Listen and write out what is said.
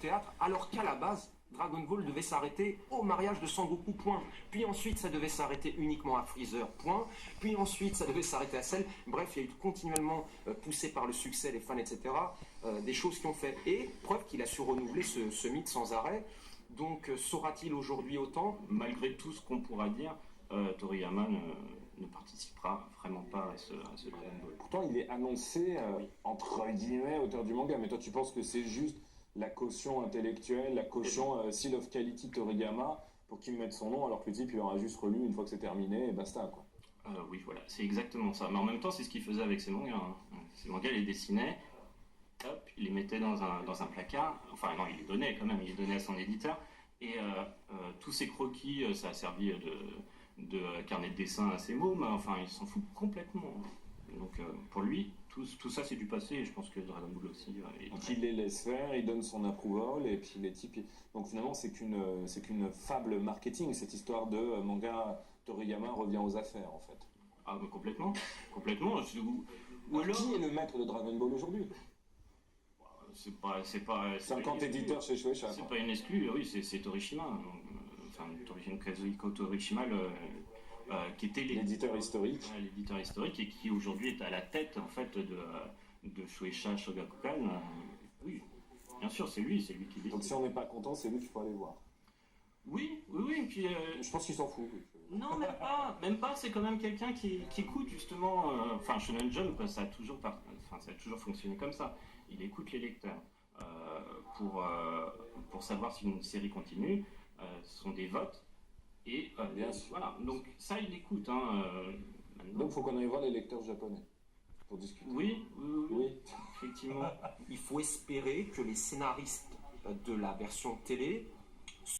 théâtre, alors qu'à la base, Dragon Ball devait s'arrêter au mariage de Sangoku, point. Puis ensuite, ça devait s'arrêter uniquement à Freezer, point. Puis ensuite, ça devait s'arrêter à Cell. Bref, il y a eu continuellement, poussé par le succès, les fans, etc., des choses qui ont fait. Et preuve qu'il a su renouveler ce mythe sans arrêt. Donc, saura-t-il aujourd'hui autant? Malgré tout ce qu'on pourra dire, Toriyama ne participera vraiment pas à ce Dragon Ball. Pourtant, il est annoncé, entre guillemets, auteur du manga. Mais toi, tu penses que c'est juste la caution intellectuelle, la caution Seal of Quality Toriyama pour qu'il mette son nom, alors que le type, il aura juste relu une fois que c'est terminé et basta, quoi. Oui, voilà, c'est exactement ça. Mais en même temps, c'est ce qu'il faisait avec ses mangas. Ses mangas, il les dessinait, hop, il les mettait dans un placard. Enfin, non, il les donnait quand même, il les donnait à son éditeur. Et tous ces croquis, ça a servi de carnet de dessin à ses mômes. Enfin, il s'en fout complètement. Donc, pour lui, tout ça, c'est du passé. Et je pense que Dragon Ball aussi. Donc, il les laisse faire, il donne son approval, et puis les types. Donc, finalement, c'est qu'une fable marketing, cette histoire de manga Toriyama revient aux affaires, en fait. Ah, mais complètement. Complètement. Ou alors... Qui est le maître de Dragon Ball aujourd'hui? C'est pas 50 éditeurs chez Shueisha. C'est pas une exclue, oui, c'est Torishima. Enfin, Kazuhiko Torishima, qui était l'éditeur historique. L'éditeur historique et qui aujourd'hui est à la tête en fait de Shueisha Shogakukan. Oui, bien sûr, c'est lui qui décide. Donc si on n'est pas content, c'est lui qu'il faut aller voir. Oui, et puis... Je pense qu'il s'en fout. Non, même pas, c'est quand même quelqu'un qui écoute justement... Enfin, Shonen Jump, ça a toujours fonctionné comme ça. Il écoute les lecteurs. Pour savoir si une série continue, ce sont des votes. Et voilà, donc ça, il écoute. Donc il faut qu'on aille voir les lecteurs japonais pour discuter. Oui, effectivement. Il faut espérer que les scénaristes de la version télé